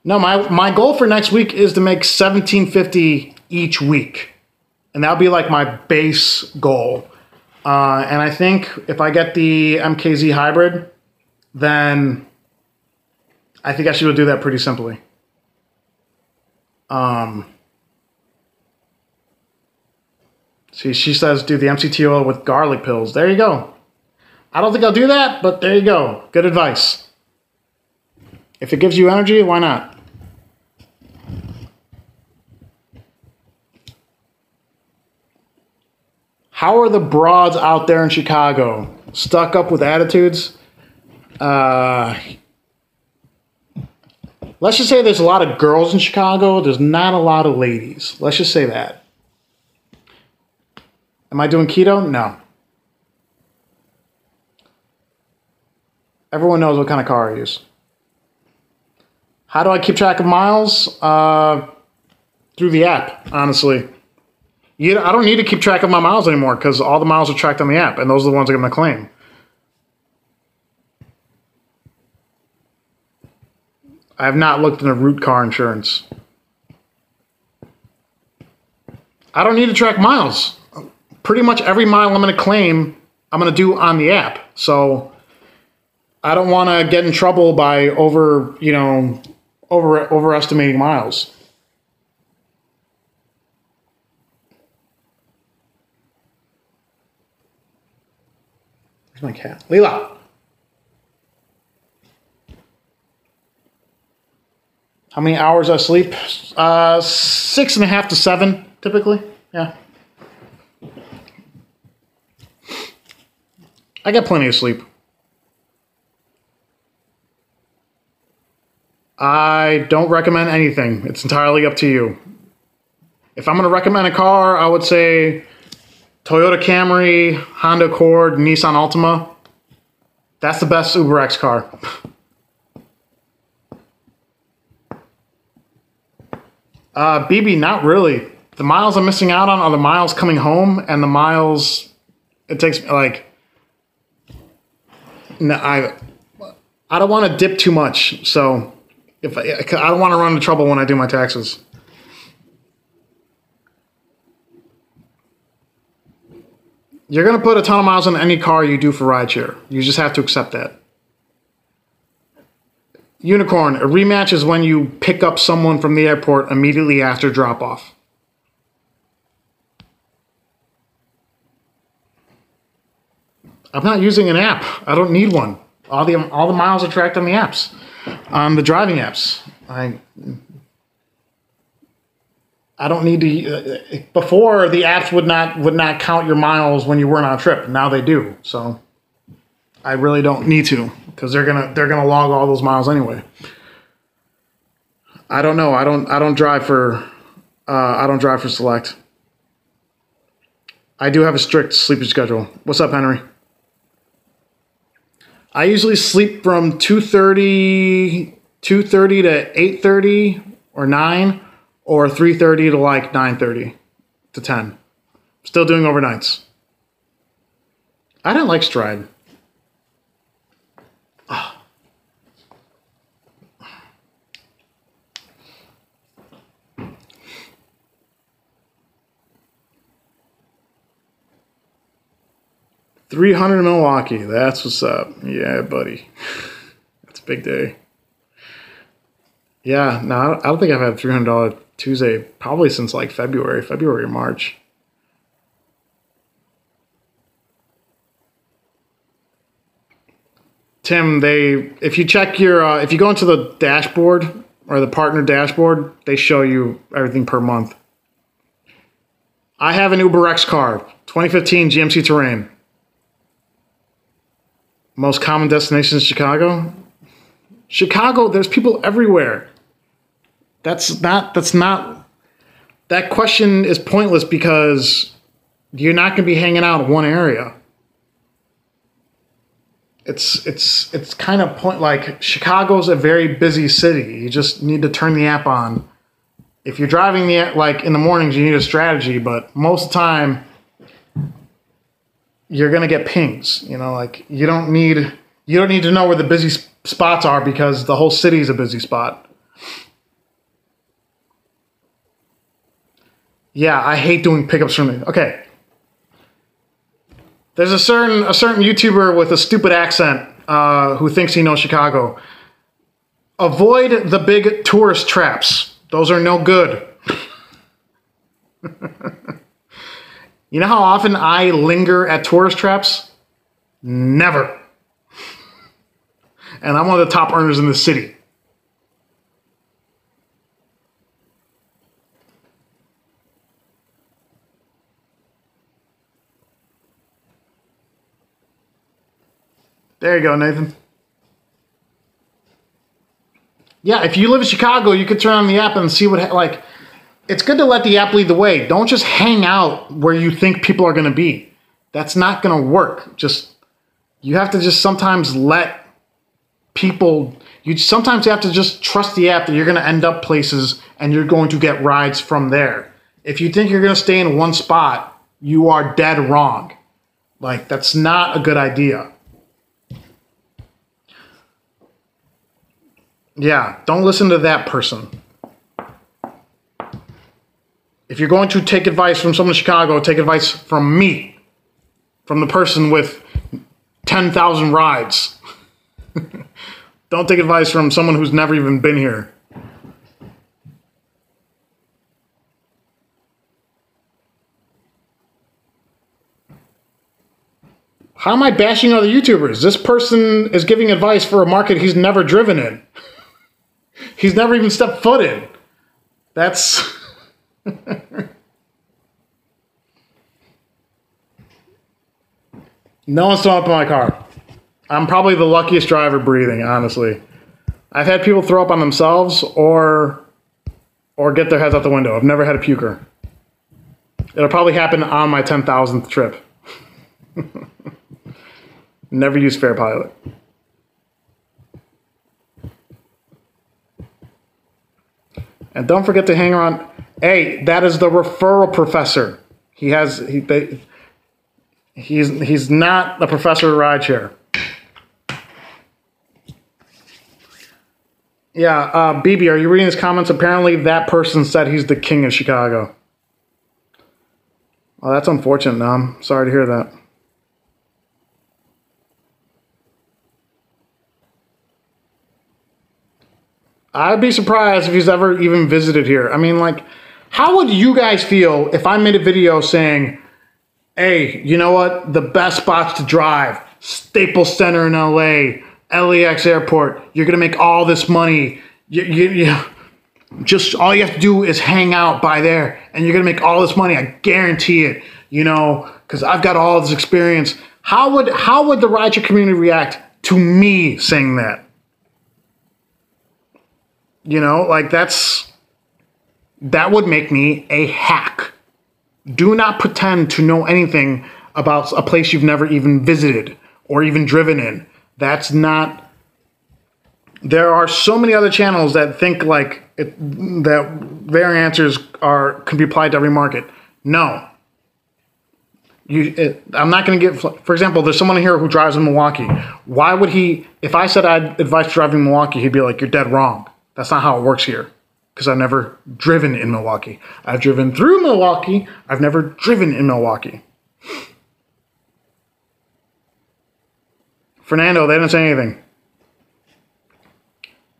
No, my goal for next week is to make $1,750 each week. And that'll be like my base goal. And I think if I get the MKZ hybrid, then I think I should do that pretty simply. See, she says do the MCT oil with garlic pills. There you go. I don't think I'll do that, but there you go. Good advice. If it gives you energy, why not? How are the broads out there in Chicago? Stuck up with attitudes? Let's just say there's a lot of girls in Chicago. There's not a lot of ladies. Let's just say that. Am I doing keto? No. Everyone knows what kind of car I use. How do I keep track of miles? Through the app, honestly. I don't need to keep track of my miles anymore because all the miles are tracked on the app, and those are the ones I'm going to claim. I have not looked into root car insurance. I don't need to track miles. Pretty much every mile I'm going to claim, I'm going to do on the app. So I don't want to get in trouble by overestimating miles. Where's my cat? Leela. How many hours I sleep? 6.5 to 7, typically. Yeah. I get plenty of sleep. I don't recommend anything. It's entirely up to you. If I'm going to recommend a car, I would say Toyota Camry, Honda Accord, Nissan Altima. That's the best UberX car. BB, not really. The miles I'm missing out on are the miles coming home and the miles it takes like. No, I don't want to dip too much, so I don't want to run into trouble when I do my taxes. You're going to put a ton of miles on any car you do for rideshare. You just have to accept that. Unicorn, a rematch is when you pick up someone from the airport immediately after drop-off. I'm not using an app. I don't need one. All the miles are tracked on the apps, on the driving apps. I don't need to. Before, the apps would not count your miles when you weren't on a trip. Now they do. So I really don't need to, because they're gonna log all those miles anyway. I don't know. I don't drive for Select. I do have a strict sleeping schedule. What's up, Henry? I usually sleep from 2:30 to 8:30 or 9, or 3:30 to like 9:30 to 10. Still doing overnights. I didn't like Stride. Oh. $300 in Milwaukee. That's what's up. Yeah, buddy. That's a big day. Yeah, no, I don't think I've had a $300 Tuesday probably since like February or March. Tim, if you check your, if you go into the dashboard or the partner dashboard, they show you everything per month. I have an Uber X car, 2015 GMC Terrain. Most common destinations, Chicago. Chicago, there's people everywhere. That question is pointless because you're not going to be hanging out in one area. It's kind of like Chicago's a very busy city. You just need to turn the app on. If you're driving like in the mornings, you need a strategy, but most of the time you're going to get pings, like you don't need to know where the busy spots are because the whole city is a busy spot. Yeah, I hate doing pickups from me. Okay. There's a certain YouTuber with a stupid accent who thinks he knows Chicago. Avoid the big tourist traps. Those are no good. You know how often I linger at tourist traps? Never. And I'm one of the top earners in the city. There you go, Nathan. Yeah, if you live in Chicago, you could turn on the app and see what, it's good to let the app lead the way. Don't just hang out where you think people are going to be. That's not going to work. You have to just sometimes let people, sometimes you have to just trust the app that you're going to end up places and you're going to get rides from there. If you think you're going to stay in one spot, you are dead wrong. That's not a good idea. Yeah, don't listen to that person. If you're going to take advice from someone in Chicago, take advice from me, from the person with 10,000 rides. Don't take advice from someone who's never even been here. How am I bashing other YouTubers? This person is giving advice for a market he's never driven in. He's never even stepped foot in. That's... No one's throwing up in my car. I'm probably the luckiest driver breathing, honestly. I've had people throw up on themselves or get their heads out the window. I've never had a puker. It'll probably happen on my 10,000th trip. Never use Fair Pilot. And don't forget to hang around. Hey, that is the referral professor. He's not the professor of rideshare. Yeah, BB, are you reading his comments? Apparently that person said he's the king of Chicago. Oh, that's unfortunate, now. I'm sorry to hear that. I'd be surprised if he's ever even visited here. I mean, how would you guys feel if I made a video saying, Hey, you know what? The best spots to drive: Staples Center in LA, LAX Airport. You're gonna make all this money. You just all you have to do is hang out by there, and you're gonna make all this money. I guarantee it. You know, because I've got all this experience. How would the rideshare community react to me saying that? You know, like that would make me a hack. Do not pretend to know anything about a place you've never even visited or even driven in. That's not. There are so many other channels that think like that their answers can be applied to every market. No. I'm not going to give. For example, there's someone here who drives in Milwaukee. Why would he? If I said I'd advise driving in Milwaukee, he'd be like, "You're dead wrong. That's not how it works here." Because I've never driven in Milwaukee. I've driven through Milwaukee. I've never driven in Milwaukee. Fernando, they didn't say anything.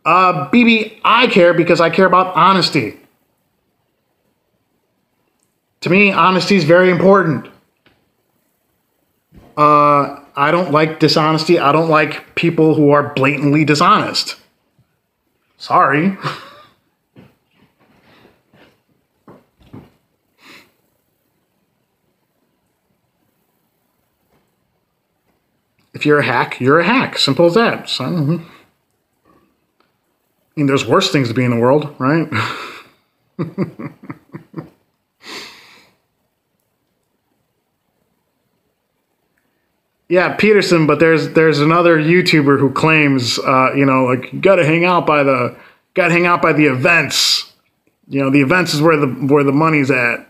BB, I care because I care about honesty. To me, honesty is very important. I don't like dishonesty. I don't like people who are blatantly dishonest. Sorry. If you're a hack, you're a hack. Simple as that. So, I mean, there's worse things to be in the world, right? Yeah, Peterson, but there's another YouTuber who claims, you know, like you gotta hang out by the events. You know, the events is where the money's at.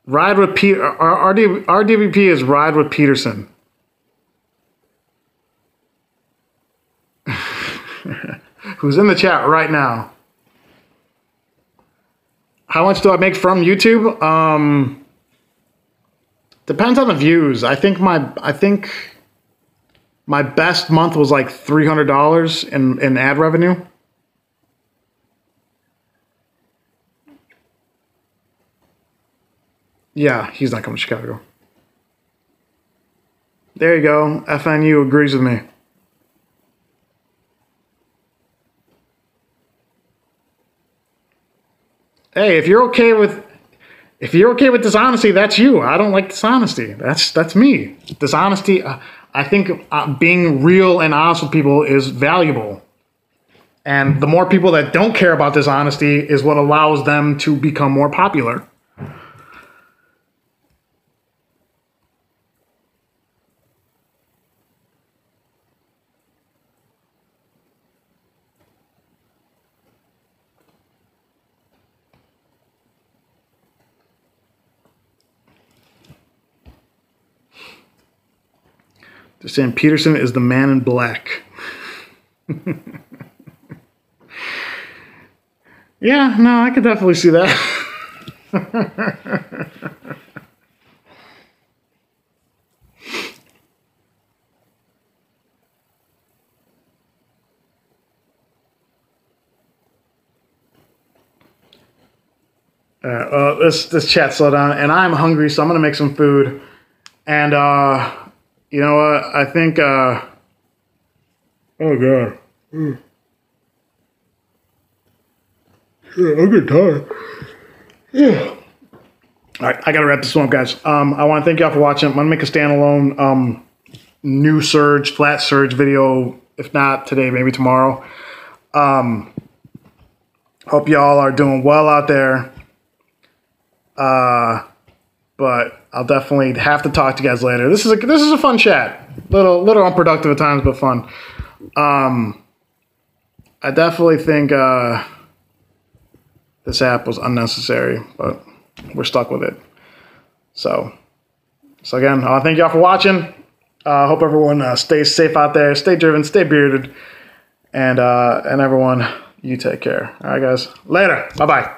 Ride with Peter. RDVP is ride with Peterson. Who's in the chat right now? How much do I make from YouTube? Depends on the views. I think my best month was like $300 in ad revenue. Yeah, he's not coming to Chicago. There you go. FNU agrees with me. Hey, if you're okay with dishonesty, that's you. I don't like dishonesty. That's me. Dishonesty. I think being real and honest with people is valuable. And the more people that don't care about dishonesty is what allows them to become more popular. They're saying Peterson is the man in black. Yeah, no, I could definitely see that. This chat slowed down, and I'm hungry, so I'm gonna make some food. And you know what? I think. Oh god. Yeah, I'm getting tired. Yeah. All right, I gotta wrap this one up, guys. I want to thank y'all for watching. I'm gonna make a standalone new surge, flat surge video. If not today, maybe tomorrow. Hope y'all are doing well out there. But I'll definitely have to talk to you guys later. This is a fun chat. Little unproductive at times, but fun. I definitely think this app was unnecessary, but we're stuck with it. So again, thank y'all for watching. Hope everyone stays safe out there, stay driven, stay bearded, and everyone, you take care. All right, guys. Later. Bye-bye.